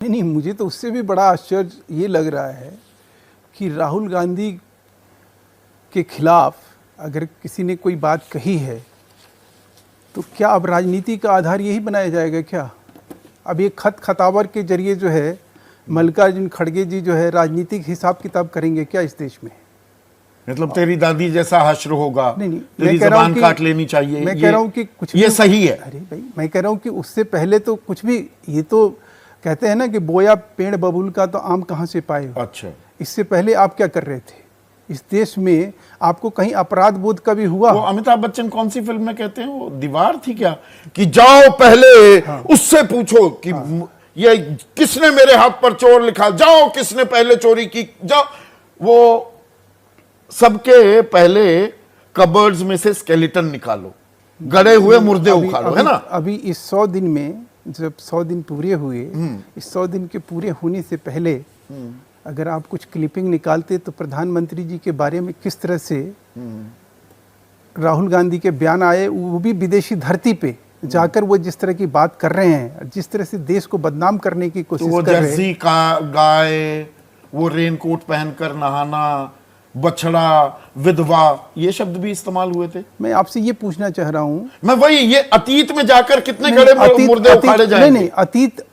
नहीं, मुझे तो उससे भी बड़ा आश्चर्य ये लग रहा है कि राहुल गांधी के खिलाफ अगर किसी ने कोई बात कही है तो क्या अब राजनीति का आधार यही बनाया जाएगा क्या? अब ये खतावर के जरिए जो है मल्लिकार्जुन खड़गे जी जो है राजनीतिक हिसाब किताब करेंगे क्या इस देश में? मतलब तेरी दादी जैसा हश्र होगा, नहीं, तेरी जबान काट लेनी चाहिए। मैं कह रहा हूँ कि कुछ ये सही है। अरे भाई, मैं कह रहा हूँ कि उससे पहले तो कुछ भी, ये तो कहते हैं ना कि बोया पेड़ बबूल का तो आम कहाँ से पाए हो। अच्छा, इससे पहले आप क्या कर रहे थे इस देश में? आपको कहीं अपराध बोध कभी हुआ? वो अमिताभ बच्चन कौन सी फिल्म में कहते हैं, वो दीवार थी क्या, कि जाओ पहले उससे पूछो कि ये किसने मेरे हाथ पर चोर लिखा, जाओ किसने पहले चोरी की, जाओ। वो सबके पहले कबर्ड्स में से स्केलेटन निकालो, गड़े हुए मुर्दे उखाड़ो, है ना। अभी इस 100 दिन में जब 100 दिन पूरे हुए, इस 100 दिन के पूरे होने से पहले अगर आप कुछ क्लिपिंग निकालते तो प्रधानमंत्री जी के बारे में किस तरह से राहुल गांधी के बयान आए, वो भी विदेशी धरती पे जाकर वो जिस तरह की बात कर रहे हैं, जिस तरह से देश को बदनाम करने की कोशिश कर रहे हैं। जर्सी का गाय, वो रेनकोट पहनकर नहाना, बछड़ा, विधवा, ये शब्द भी इस्तेमाल हुए थे। मैं आपसे ये पूछना चाह रहा हूँ, मैं वही, ये अतीत में जाकर कितने गड़े मुर्दे उखाड़े जाएंगे। नहीं,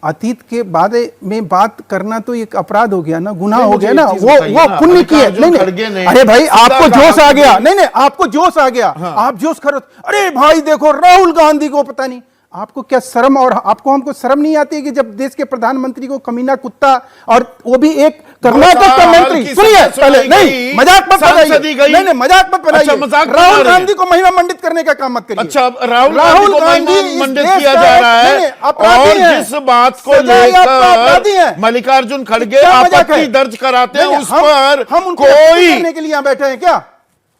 अतीत के बारे में बात करना तो एक अपराध हो गया ना, गुनाह हो गया ना, वो पुण्य की है। नहीं, अरे भाई आपको जोश आ गया, नहीं आपको जोश आ गया, आप जोश करो, अरे भाई देखो राहुल गांधी को पता नहीं, आपको क्या शर्म, और आपको हमको शर्म नहीं आती कि जब देश के प्रधानमंत्री को कमीना कुत्ता, और वो भी एक कर्नाटक का मंत्री, सुनिए पहले, नहीं मजाक मत बनाइए, नहीं मजाक मत बनाइए, राहुल गांधी को महिमा मंडित करने का काम मत करिए। अच्छा, राहुल गांधी मंडित किया जा रहा है, और जिस बात को लेकर मल्लिकार्जुन खड़गे आपत्ति दर्ज कराते हैं उस पर कोई करने के लिए यहाँ बैठे हैं क्या?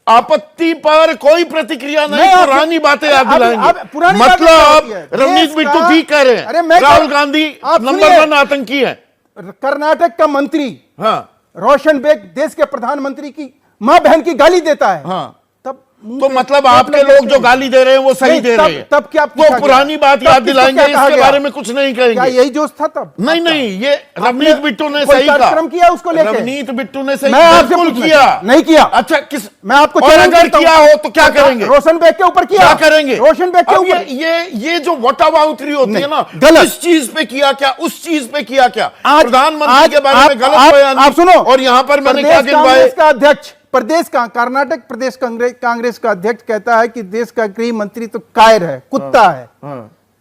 आपत्ति पर कोई प्रतिक्रिया नहीं, पुरानी बातें याद दिलाएंगे। मतलब रवनीत बिट्टू ठीक कह रहे हैं, राहुल गांधी नंबर 1 आतंकी है। कर्नाटक का मंत्री, हाँ, रोशन बेग देश के प्रधानमंत्री की मां बहन की गाली देता है, हाँ, तब तो मतलब आपके लोग जो गाली दे रहे हैं वो सही दे रहे हैं। तब क्या वो पुरानी बात याद दिलाएंगे, इसके बारे में कुछ नहीं कहेंगे। क्या यही जोश था तब? नहीं, ये रवनीत बिट्टू ने सही कहा, किया उसको लेकर, रवनीत बिट्टू ने सही बिल्कुल किया, नहीं किया। अच्छा, किस, मैं आपको अगर किया हो तो क्या करेंगे? रोशन बेग के ऊपर किया, क्या करेंगे? रोशन बेग के ऊपर ये जो वटावाउतरी होती है ना, इस चीज पे किया क्या, उस चीज पे किया क्या, प्रधानमंत्री के बारे में गलत बयान, आप सुनो, और यहां पर मैंने क्या गिनवाया, का अध्यक्ष कर्नाटक प्रदेश कांग्रेस का अध्यक्ष कहता है कि देश का गृह मंत्री तो कायर है, कुत्ता है।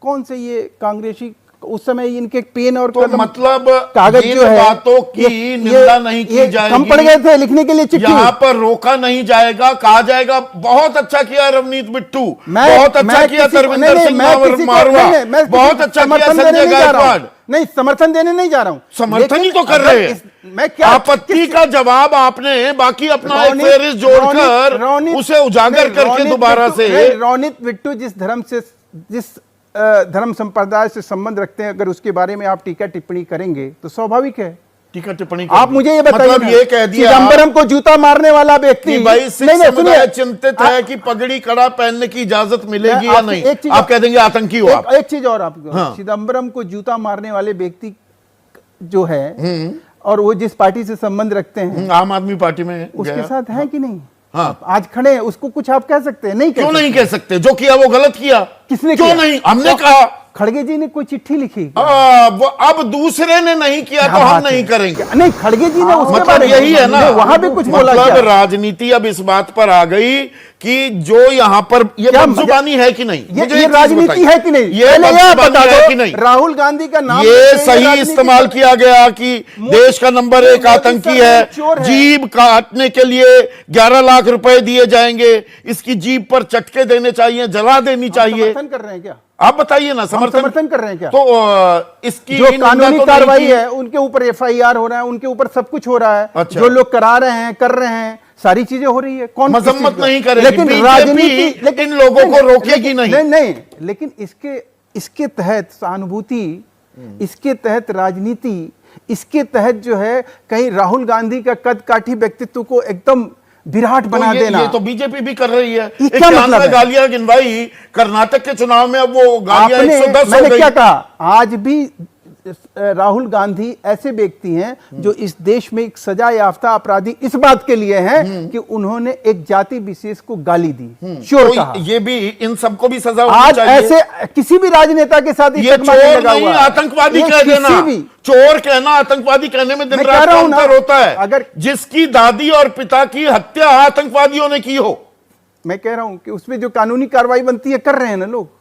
कौन से ये कांग्रेसी उस समय इनके पेन और तो मतलब कागज जो है, बातों की निंदा नहीं की जाएगी, हम पढ़ गए थे लिखने के लिए चिट्ठी, यहाँ पर रोका नहीं जाएगा, कहा जाएगा बहुत अच्छा किया रवनीत बिट्टू, बहुत अच्छा किया तरविंदर सिंह मारवा, बहुत अच्छा किया संजय गायकवाड़। नहीं, समर्थन देने नहीं जा रहा हूं, समर्थन ही तो कर रहे हैं। मैं क्या आपत्ति का जवाब आपने बाकी अपना एक फेरिस्त जोड़कर उसे उजागर करके दोबारा से, रवनीत बिट्टू जिस धर्म संप्रदाय से संबंध रखते हैं, अगर उसके बारे में आप टीका टिप्पणी करेंगे तो स्वाभाविक है टीका टिप्पणी। आप मुझे ये बताइए, मतलब ये कह दिया चिदंबरम को जूता मारने वाला व्यक्ति, भाई सिख समुदाय चिंतित है कि पगड़ी कड़ा पहनने की इजाजत मिलेगी या नहीं, आप कह देंगे आतंकी हो आप। एक चीज और आपको, चिदंबरम को जूता मारने वाले व्यक्ति जो है और वो जिस पार्टी से संबंध रखते हैं, आम आदमी पार्टी में, उसके साथ है कि नहीं? हाँ, आज खड़े हैं, उसको कुछ आप कह सकते हैं? नहीं, क्यों नहीं कह सकते? जो किया वो गलत किया। किसने क्यों किया? नहीं, हमने कहा। खड़गे जी ने कोई चिट्ठी लिखी, वो अब दूसरे ने नहीं किया तो हम नहीं करेंगे। नहीं, खड़गे जी ने उसके मतलब यही है ना, वहां भी कुछ बोला। मतलब राजनीति अब इस बात पर आ गई कि जो यहाँ पर ये बदजुबानी है कि नहीं, ये राजनीति है कि नहीं, ये बदजुबानी है कि नहीं, राहुल गांधी का नाम ये सही इस्तेमाल किया गया कि देश का नंबर 1 आतंकी है, जीभ काटने के लिए 11 लाख रुपए दिए जाएंगे, इसकी जीभ पर चटके देने चाहिए, जला देनी चाहिए। समर्थन कर रहे हैं क्या? आप बताइए ना, समर्थन कर रहे हैं क्या? तो इसकी जो कानूनी कार्रवाई है, उनके ऊपर FIR हो रहा है, उनके ऊपर सब कुछ हो रहा है। अच्छा। जो लोग करा रहे हैं, कर रहे हैं, सारी चीजें हो रही है, कौन मजम्मत नहीं करेगी, लेकिन राजनीति इन लोगों को रोकेगी नहीं, लेकिन इसके तहत सहानुभूति, इसके तहत राजनीति, इसके तहत जो है कहीं राहुल गांधी का कद काठी व्यक्तित्व को एकदम विराट बना देना, ये तो बीजेपी भी कर रही है। क्या मतलब है? गालियां गिनवाई कर्नाटक के चुनाव में, अब वो गालियां 110 हो गई। मैंने क्या कहा, आज भी राहुल गांधी ऐसे व्यक्ति हैं जो इस देश में एक सजा याफ्ता अपराधी इस बात के लिए हैं कि उन्होंने एक जाति विशेष को गाली दी। श्योर कहा। ये भी इन सबको भी सजा होनी आज चाहिए। ऐसे किसी भी राजनेता के साथ ये चोर नहीं आतंकवादी कह देना, चोर कहना आतंकवादी कहने में दिन रात का अंतर होता है। अगर जिसकी दादी और पिता की हत्या आतंकवादियों ने की हो, मैं कह रहा हूं कि उसमें जो कानूनी कार्रवाई बनती है कर रहे हैं ना लोग।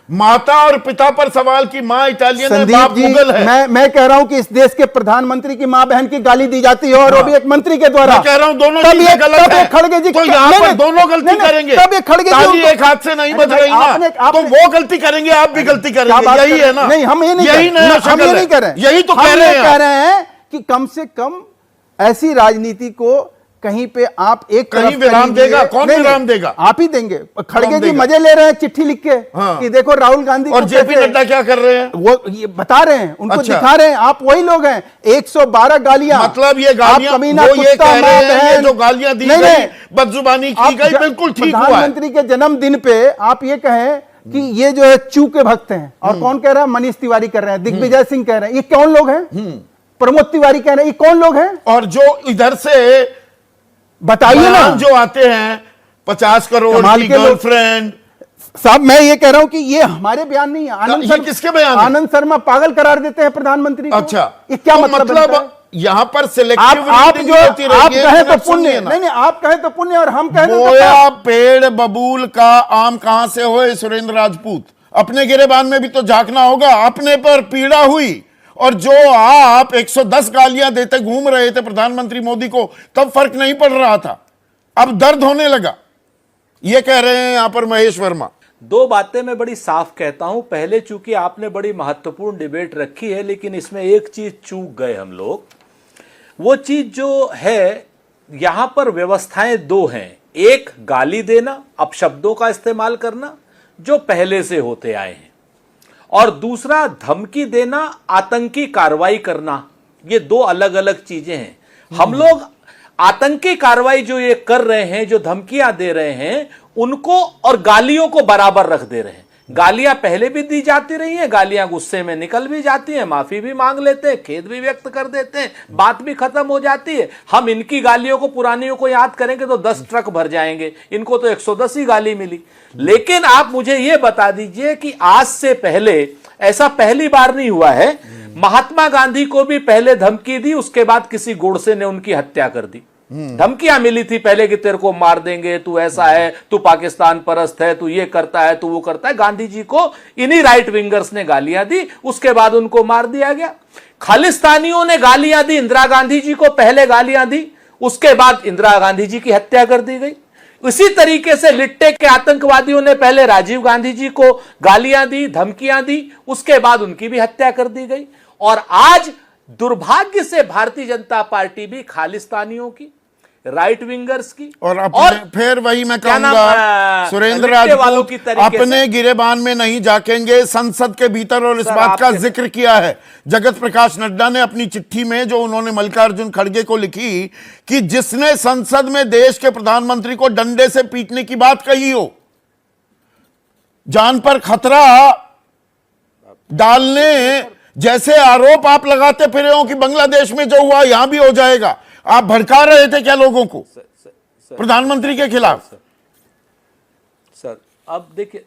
माता और पिता पर सवाल की मां इटालियन है, संदीप बाप जी, मुगल है। मैं कह रहा हूं कि इस देश के प्रधानमंत्री की मां बहन की गाली दी जाती है और वो भी एक मंत्री के द्वारा। मैं कह रहा हूं दोनों तब चीजें गलत है। खड़गे जी तो यहाँ पर दोनों गलती करेंगे। तब ये खड़गे ताली एक हाथ से नहीं बज रही ना, तो वो गलती करेंगे, आप भी गलती करेंगे, यही है ना। नहीं, हम ये नहीं यही नया हम ये नहीं कह रहे, यही तो कह रहे हैं कि कम से कम ऐसी राजनीति को कहीं पे आप एक कहीं विराम देगा। कौन विराम देगा? आप ही देंगे। खड़गे जी मजे ले रहे हैं चिट्ठी लिख के कि देखो राहुल गांधी और जेपी नड्डा क्या कर रहे हैं, वो ये बता रहे हैं, उनको दिखा रहे हैं। आप वही लोग हैं। 112 गालियां, मतलब ये गालियां वो ये कह रहे हैं, ये जो गालियां दी गई, बदजुबानी की गई, बिल्कुल ठीक हुआ है। प्रधानमंत्री के जन्मदिन पे आप ये कहें कि ये जो है चू के भक्त हैं, और कौन कह रहा है? मनीष तिवारी कर रहे हैं, दिग्विजय सिंह कह रहे हैं। ये कौन लोग हैं? प्रमोद तिवारी कह रहे हैं। ये कौन लोग हैं? और जो इधर से बताइए ना, जो आते हैं 50 करोड़ की गर्लफ्रेंड। साहब मैं ये कह रहा हूं कि ये हमारे बयान नहीं है। आनंद किसके बयान? आनंद शर्मा पागल करार देते हैं प्रधानमंत्री को। अच्छा, ये क्या तो मतलब यहां पर सिलेक्टिव आप जो आप कहें तो पुण्य, नहीं आप कहें तो पुण्य और हम कहें तो बोया पेड़ बबूल का आम कहां से होए सुरेंद्र राजपूत। अपने गिरेबान में भी तो झांकना होगा। अपने पर पीड़ा हुई और जो आप 110 गालियां देते घूम रहे थे प्रधानमंत्री मोदी को, तब फर्क नहीं पड़ रहा था, अब दर्द होने लगा। ये कह रहे हैं यहां पर महेश वर्मा। दो बातें मैं बड़ी साफ कहता हूं। पहले चूंकि आपने बड़ी महत्वपूर्ण डिबेट रखी है, लेकिन इसमें एक चीज चूक गए हम लोग। वो चीज जो है, यहां पर व्यवस्थाएं दो हैं। एक गाली देना, अपशब्दों का इस्तेमाल करना, जो पहले से होते आए हैं, और दूसरा धमकी देना, आतंकी कार्रवाई करना। ये दो अलग अलग चीजें हैं। हम लोग आतंकी कार्रवाई जो ये कर रहे हैं, जो धमकियां दे रहे हैं, उनको और गालियों को बराबर रख दे रहे हैं। गालियां पहले भी दी जाती रही हैं, गालियां गुस्से में निकल भी जाती हैं, माफी भी मांग लेते हैं, खेद भी व्यक्त कर देते हैं, बात भी खत्म हो जाती है। हम इनकी गालियों को, पुरानियों को याद करेंगे तो 10 ट्रक भर जाएंगे। इनको तो 110 ही गाली मिली। लेकिन आप मुझे यह बता दीजिए कि आज से पहले, ऐसा पहली बार नहीं हुआ है, महात्मा गांधी को भी पहले धमकी दी, उसके बाद किसी गोडसे ने उनकी हत्या कर दी। धमकियां मिली थी पहले कि तेरे को मार देंगे, तू ऐसा है, तू पाकिस्तान परस्त है, तू ये करता है, तू वो करता है। गांधी जी को इन्हीं राइट विंगर्स ने गालियां दी, उसके बाद उनको मार दिया गया। खालिस्तानियों ने गालियां दी इंदिरा गांधी जी को, पहले गालियां दी, उसके बाद इंदिरा गांधी जी की हत्या कर दी गई। इसी तरीके से लिट्टे के आतंकवादियों ने पहले राजीव गांधी जी को गालियां दी, धमकियां दी, उसके बाद उनकी भी हत्या कर दी गई। और आज दुर्भाग्य से भारतीय जनता पार्टी भी खालिस्तानियों की, राइट विंगर्स की, और फिर वही मैं कहूंगा सुरेंद्र राजपूत अपने गिरेबान में नहीं झांकेंगे, संसद के भीतर। और इस बात का जिक्र किया है जगत प्रकाश नड्डा ने अपनी चिट्ठी में, जो उन्होंने मल्लिकार्जुन खड़गे को लिखी, कि जिसने संसद में देश के प्रधानमंत्री को डंडे से पीटने की बात कही हो, जान पर खतरा डालने जैसे आरोप आप लगाते फिरे हो कि बांग्लादेश में जो हुआ यहां भी हो जाएगा, आप भड़का रहे थे क्या लोगों को प्रधानमंत्री के खिलाफ? सर अब देखिए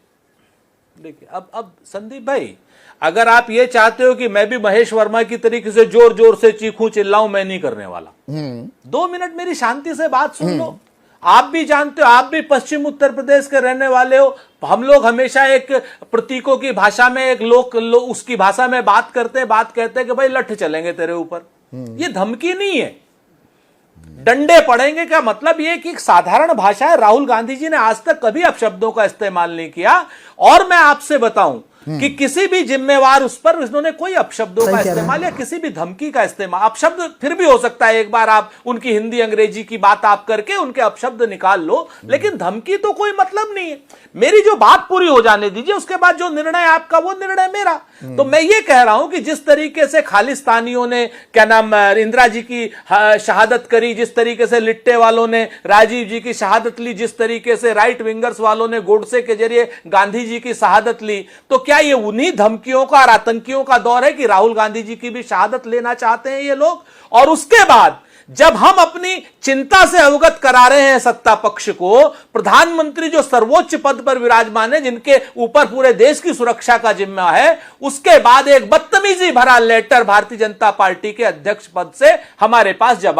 अब संदीप भाई, अगर आप ये चाहते हो कि मैं भी महेश वर्मा की तरीके से जोर जोर से चीखूं चिल्लाऊं, मैं नहीं करने वाला। 2 मिनट मेरी शांति से बात सुन लो। आप भी जानते हो, आप भी पश्चिम उत्तर प्रदेश के रहने वाले हो। हम लोग हमेशा एक प्रतीकों की भाषा में, एक लोग उसकी भाषा में बात करते हैं कि भाई लठ चलेंगे तेरे ऊपर। ये धमकी नहीं है, डंडे पड़ेंगे का मतलब यह कि एक साधारण भाषा है। राहुल गांधी जी ने आज तक कभी अपशब्दों का इस्तेमाल नहीं किया। और मैं आपसे बताऊं कि किसी भी जिम्मेवार उस पर उन्होंने कोई अपशब्दों का इस्तेमाल या किसी भी धमकी का इस्तेमाल, अपशब्द फिर भी हो सकता है, एक बार आप उनकी हिंदी अंग्रेजी की बात आप करके उनके अपशब्द निकाल लो, लेकिन धमकी तो कोई मतलब नहीं है। मेरी जो बात पूरी हो जाने दीजिए, उसके बाद जो निर्णय आपका वो निर्णय मेरा। तो मैं ये कह रहा हूं कि जिस तरीके से खालिस्तानियों ने क्या नाम इंदिरा जी की शहादत करी, जिस तरीके से लिट्टे वालों ने राजीव जी की शहादत ली, जिस तरीके से राइट विंगर्स वालों ने गोडसे के जरिए गांधी जी की शहादत ली, तो क्या ये उन्हीं धमकियों का और आतंकियों का दौर है कि राहुल गांधी जी की भी शहादत लेना चाहते हैं ये लोग? और उसके बाद जब हम अपनी चिंता से अवगत करा रहे हैं सत्ता पक्ष को, प्रधानमंत्री जो सर्वोच्च पद पर विराजमान है, जिनके ऊपर पूरे देश की सुरक्षा का जिम्मा है, उसके बाद एक बदतमीजी भरा लेटर भारतीय जनता पार्टी के अध्यक्ष पद से हमारे पास जवाब